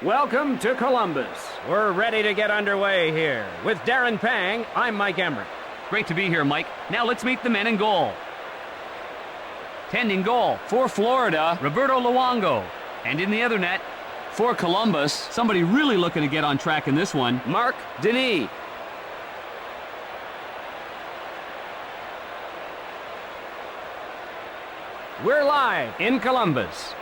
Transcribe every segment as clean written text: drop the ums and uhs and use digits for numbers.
Welcome to Columbus. We're ready to get underway here. With Darren Pang, I'm Mike Emmerich. Great to be here, Mike. Now let's meet the men in goal. Tending goal for Florida, Roberto Luongo. And in the other net, for Columbus, somebody really looking to get on track in this one, Mark Denis. We're live in Columbus.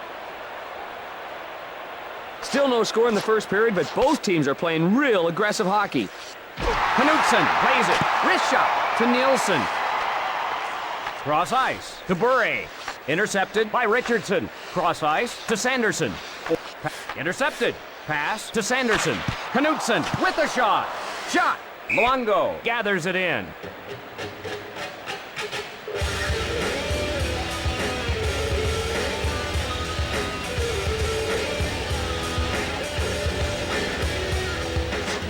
Still no score in the first period, but both teams are playing real aggressive hockey. Knutson plays it. Wrist shot to Nielsen. Cross ice to Bure. Intercepted by Richardson. Cross ice to Sanderson. Intercepted. Pass to Sanderson. Knutson with the shot. Shot. Luongo gathers it in.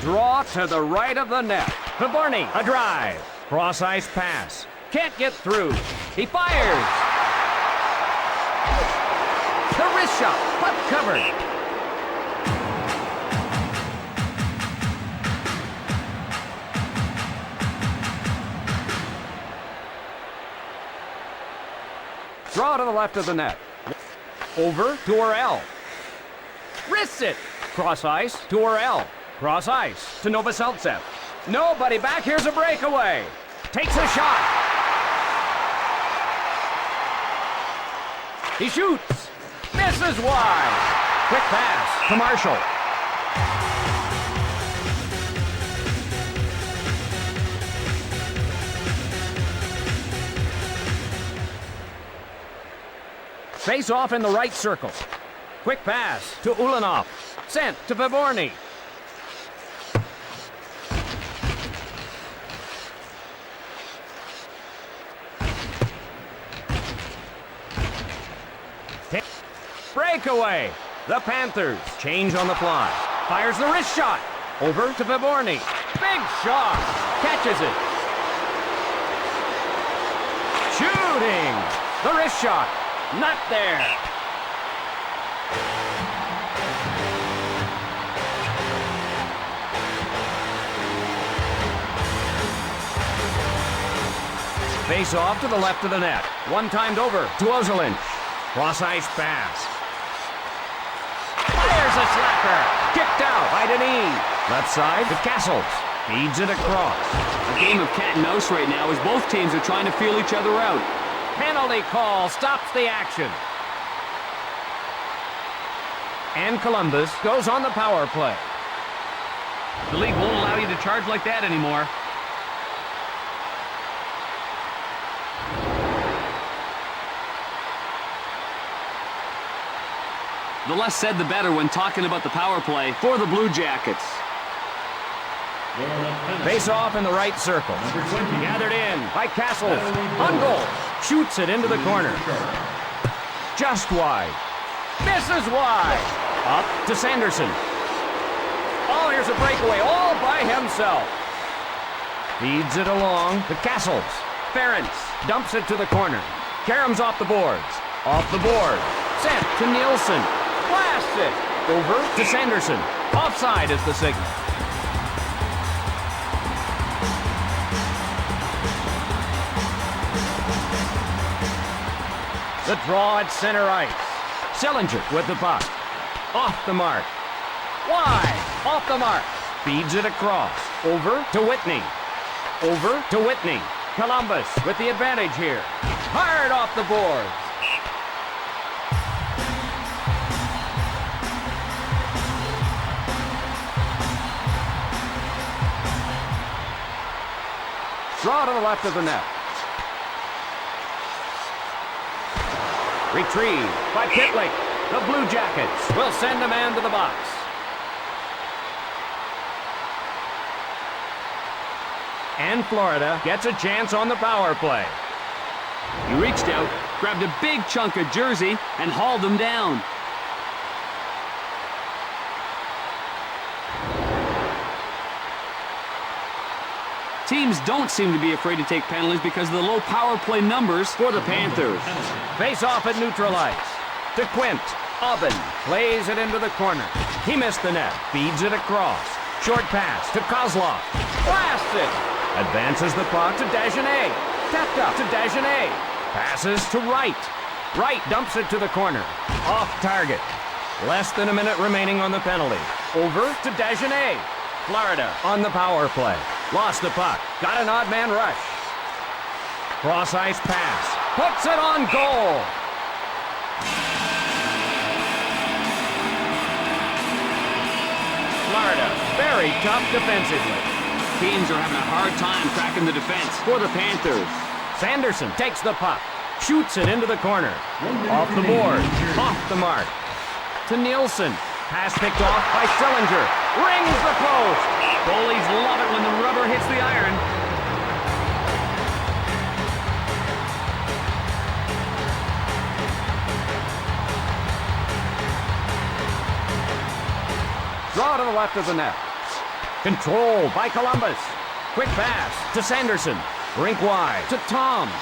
Draw to the right of the net. Paborny, a drive. Cross ice pass. Can't get through. He fires. The wrist shot. Puck covered. Draw to the left of the net. Over to Orel. Wrists it. Cross ice to Orel. Cross ice to Novoselicev. Nobody back. Here's a breakaway. Takes a shot. He shoots. Misses wide. Quick pass to Marshall. Face off in the right circle. Quick pass to Ulanov. Sent to Paborny. Breakaway. The Panthers change on the fly. Fires the wrist shot. Over to Paborny. Big shot. Catches it. Shooting. The wrist shot. Not there. Face off to the left of the net. One timed over to Ozelin. Cross ice pass. Fires a slapper. Kicked out by Denis. Left side to Castles. Feeds it across. a game of cat and mouse right now as both teams are trying to feel each other out. Penalty call stops the action. And Columbus goes on the power play. The league won't allow you to charge like that anymore. The less said, the better when talking about the power play for the Blue Jackets. Face off in the right circle. Gathered in by Castles. On goal. Shoots it into the corner. Just wide. Misses wide. Up to Sanderson. Oh, here's a breakaway all by himself. Feeds it along to Castles. Ferentz dumps it to the corner. Karam's off the boards. Off the board. Sent to Nielsen. Blasts it. Over to Sanderson. Offside is the signal. The draw at center ice. Sillinger with the puck. Off the mark. Wide. Off the mark. Feeds it across. Over to Whitney. Over to Whitney. Columbus with the advantage here. Hard off the boards. Draw to the left of the net. Retrieved by Pitlick. The Blue Jackets will send a man to the box. And Florida gets a chance on the power play. He reached out, grabbed a big chunk of jersey, and hauled him down. Teams don't seem to be afraid to take penalties because of the low power play numbers for the Panthers. Face off at neutral ice. To Quint. Aubin plays it into the corner. He missed the net. Feeds it across. Short pass to Kozlov. Blasts it. Advances the puck to Dagenet. Tapped up to Dagenet. Passes to Wright. Wright dumps it to the corner. Off target. Less than a minute remaining on the penalty. Over to Dagenet. Florida on the power play. Lost the puck. Got an odd man rush. Cross ice pass. Puts it on goal. Florida, very tough defensively. Teams are having a hard time cracking the defense for the Panthers. Sanderson takes the puck. Shoots it into the corner. Off the board. Off the mark. To Nielsen. Pass picked off by Sillinger. Rings the post. Goalies love it when the rubber hits the iron. Draw to the left of the net. Control by Columbus. Quick pass to Sanderson. Rink wide to Toms.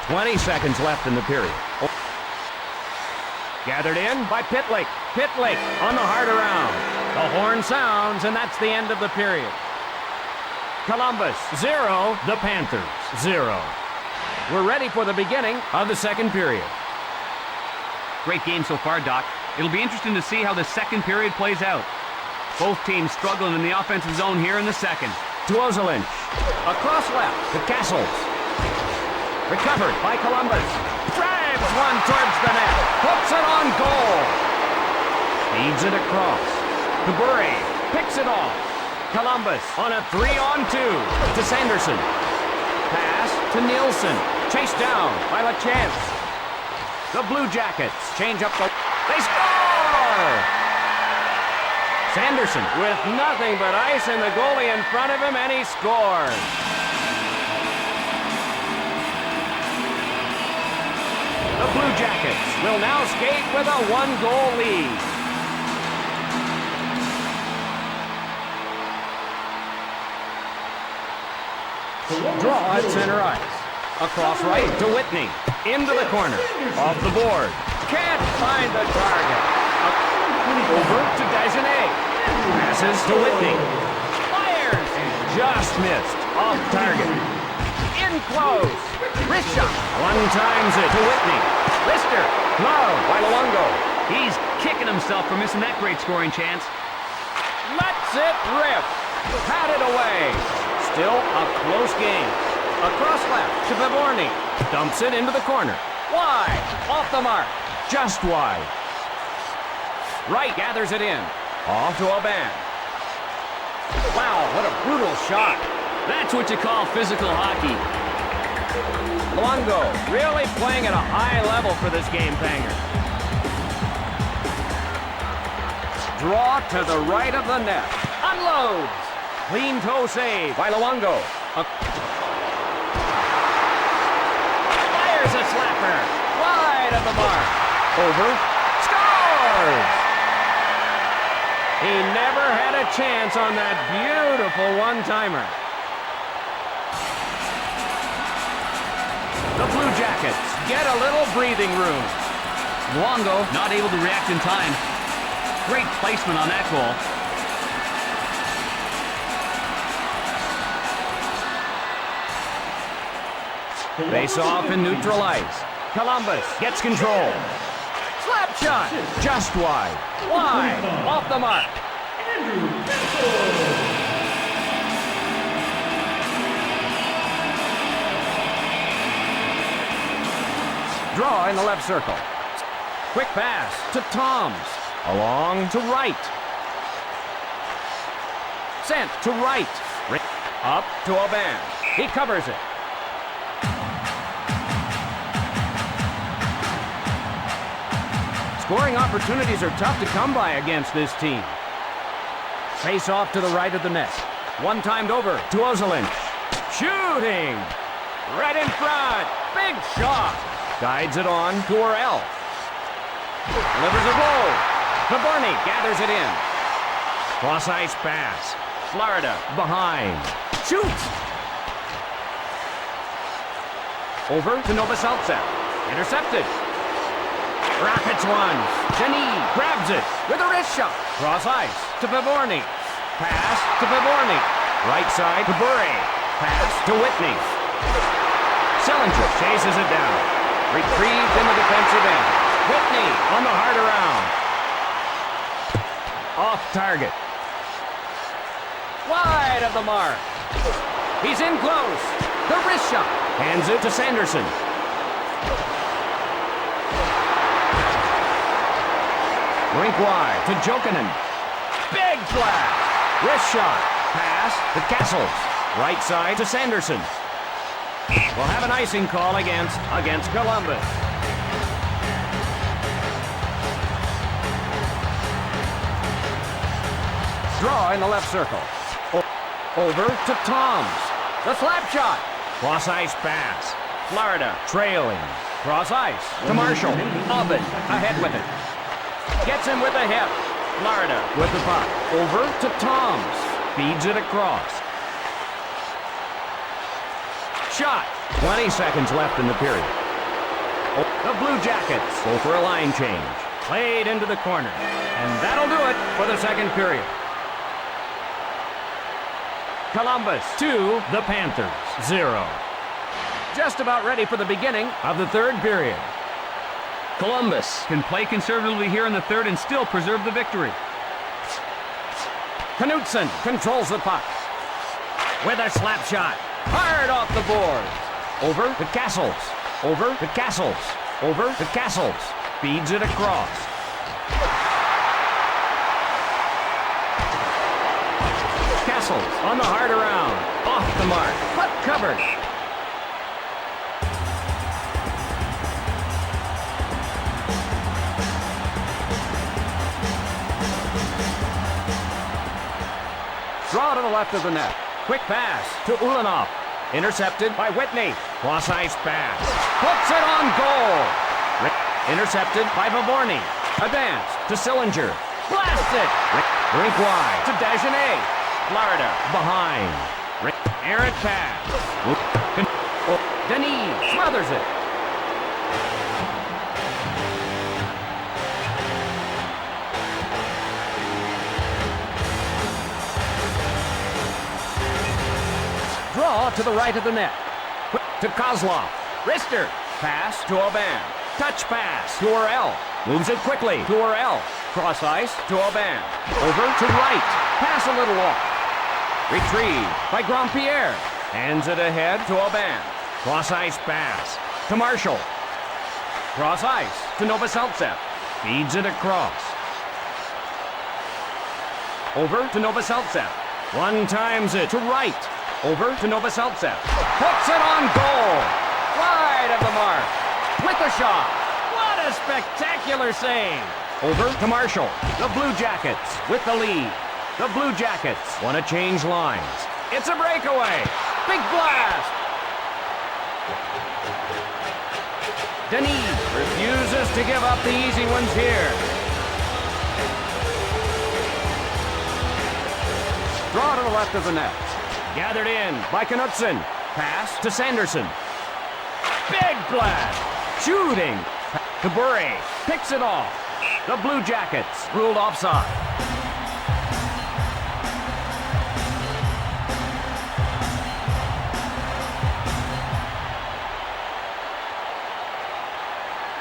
20 seconds left in the period. Gathered in by Pitlick. Pitlick on the hard around. The horn sounds, and that's the end of the period. Columbus 0, the Panthers 0. We're ready for the beginning of the second period. Great game so far, Doc. It'll be interesting to see how the second period plays out. Both teams struggling in the offensive zone here in the second. To Ozelin. Across left to Castles. Recovered by Columbus. Drives one towards the net. Puts it on goal. Feeds it across. To Burry. Picks it off. Columbus on a 3-on-2 to Sanderson. Pass to Nielsen. Chased down by LaChance. The Blue Jackets change up the... They score! Sanderson with nothing but ice and the goalie in front of him, and he scores. The Blue Jackets will now skate with a 1-goal lead. Draw at center ice. Across right to Whitney. Into the corner. Off the board. Can't find the target. Over to Dagenet. Passes to Whitney. Fires. Just missed. Off target. In close. Wrist shot. One-times it to Whitney. Lister. Glove by Luongo. He's kicking himself for missing that great scoring chance. Lets it rip. Patted away. Still a close game. Across left to Viborny. Dumps it into the corner. Wide. Off the mark. Just wide. Wright gathers it in. Off to Aubin. Wow, what a brutal shot. That's what you call physical hockey. Luongo really playing at a high level for this game banger. Draw to the right of the net. Unloads. Clean toe save by Luongo. Fires a slapper. Wide of the mark. Over. Scores! He never had a chance on that beautiful one-timer. The Blue Jackets get a little breathing room. Luongo not able to react in time. Great placement on that goal. Face off and neutral ice. Columbus gets control. Slap shot. Just wide. Wide. Off the mark. Draw in the left circle. Quick pass to Toms. Along to Wright. Sent to Wright. Up to Aubin. He covers it. Scoring opportunities are tough to come by against this team. Face off to the right of the net. One-timed over to Ozelin. Shooting! Right in front. Big shot. Guides it on to Orel. Delivers a blow. Viborny gathers it in. Cross-ice pass. Florida behind. Shoots! Over to Novoselic. Intercepted. Rockets one. Denis grabs it with a wrist shot. Cross ice to Viborny. Pass to Viborny. Right side to Bure. Pass to Whitney. Sillinger chases it down. Retrieved in the defensive end. Whitney on the hard around. Off target. Wide of the mark. He's in close. The wrist shot. Hands it to Sanderson. Rink wide to Jokinen. Big blast. Wrist shot. Pass to Castles. Right side to Sanderson. We'll have an icing call against Columbus. Draw in the left circle. Over to Toms. The slap shot. Cross ice pass. Florida trailing. Cross ice to Marshall. Ovid ahead with it. Gets him with a hip. Florida with the puck. Over to Toms. Feeds it across. Shot. 20 seconds left in the period. The Blue Jackets go for a line change. Played into the corner. And that'll do it for the second period. Columbus 2, the Panthers 0. Just about ready for the beginning of the third period. Columbus can play conservatively here in the third and still preserve the victory. Knutson controls the puck. With a slap shot. Hard off the boards. Over to Castles. Over to Castles. Over to Castles. Feeds it across. Castles on the hard around. Off the mark. Puck covered. Draw to the left of the net. Quick pass to Ulanov. Intercepted by Whitney. Cross ice pass. Puts it on goal. Intercepted by Viborny. Advanced to Sillinger. Blasts it. Rink wide to Dagenet. Florida behind. Errant pass. Denis smothers it. Draw to the right of the net. To Kozlov. Rister. Pass to Aubin. Touch pass to Orel. Moves it quickly to Orel. Cross ice to Aubin. Over to right. Pass a little off. Retrieved by Grandpierre. Hands it ahead to Aubin. Cross ice pass to Marshall. Cross ice to Novoselicev. Feeds it across. Over to Novoselicev. One times it to right. Over to Novoselicev. Puts it on goal. Wide of the mark. With the shot. What a spectacular save. Over to Marshall. The Blue Jackets with the lead. The Blue Jackets want to change lines. It's a breakaway. Big blast. Denis refuses to give up the easy ones here. Draw to the left of the net. Gathered in by Knutson. Pass to Sanderson. Big blast. Shooting. To Bure. Picks it off. The Blue Jackets ruled offside.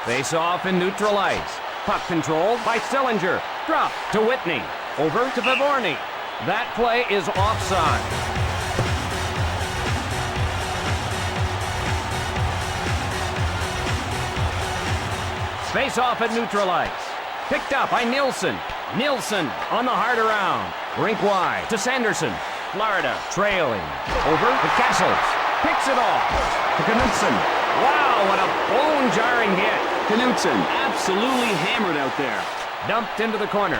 Face off in neutral ice. Puck controlled by Sillinger. Drop to Whitney. Over to Viborny. That play is offside. Face off at neutral ice. Picked up by Nielsen. Nielsen on the hard around. Rink wide to Sanderson. Florida trailing. Over to Castles. Picks it off to Knutson. Wow, what a bone-jarring hit. Knutson absolutely hammered out there. Dumped into the corner.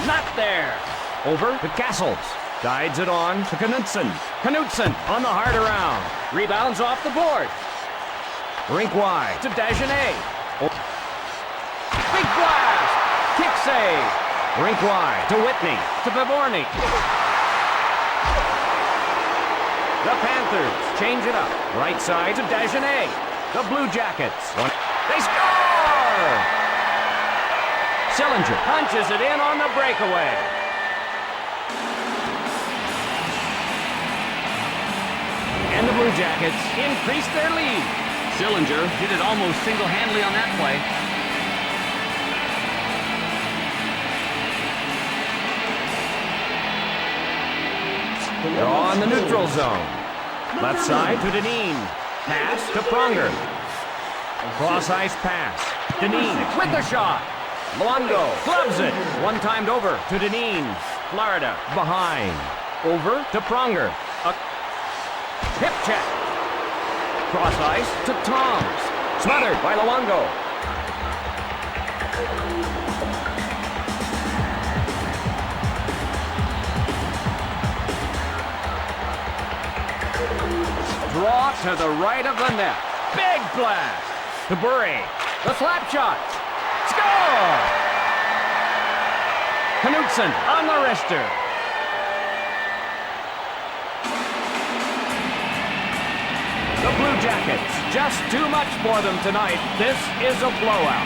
Not there. Over to Castles. Guides it on to Knutson. Knutson on the hard around. Rebounds off the board. Rink wide to Dagenet. Big blast! Kick save! Rink wide to Whitney, to Viborny. The Panthers change it up. Right side to Dagenet. The Blue Jackets. They score! Sillinger punches it in on the breakaway. And the Blue Jackets increase their lead. Sillinger did it almost single-handedly on that play. Draw in the neutral zone. Left side to Dineen. Pass to Pronger. Cross-ice pass. Dineen with the shot. Luongo gloves it. One-timed over to Dineen. Florida behind. Over to Pronger. A hip check. Cross-ice to Toms. Smothered by Luongo. Draw to the right of the net. Big blast. To Burry. The slap shot. Score! Knutson on the wrister. The Blue Jackets, just too much for them tonight. This is a blowout.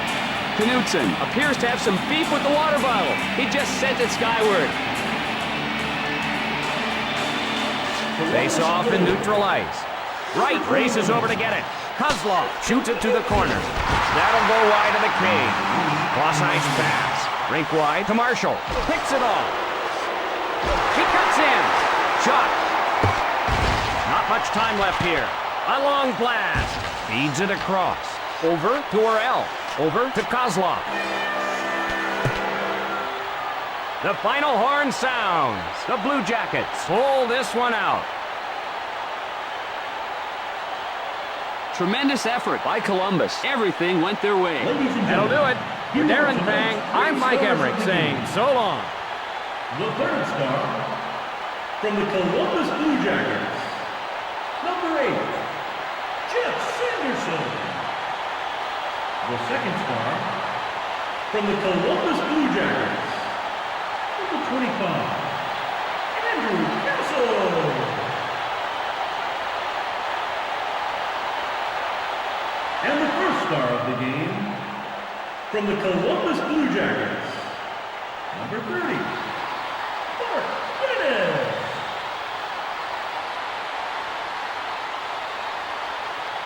Knutson appears to have some beef with the water bottle. He just sent it skyward. Face off in neutral ice. Wright races over to get it. Kozlov shoots it to the corner. That'll go wide of the cage. Cross-ice pass. Rink wide to Marshall. Picks it off. He cuts in. Shot. Not much time left here. A long blast. Feeds it across. Over to Orel. Over to Kozlov. The final horn sounds. The Blue Jackets pull this one out. Tremendous effort by Columbus. Everything went their way. That'll do it. For Darren Pang, I'm Mike Emmerich saying so long. The third star from the Columbus Blue Jackets, number 8, Jeff Sanderson. The second star from the Columbus Blue Jackets, number 25, Andrew Castle. And the first star of the game from the Columbus Blue Jackets, number 30,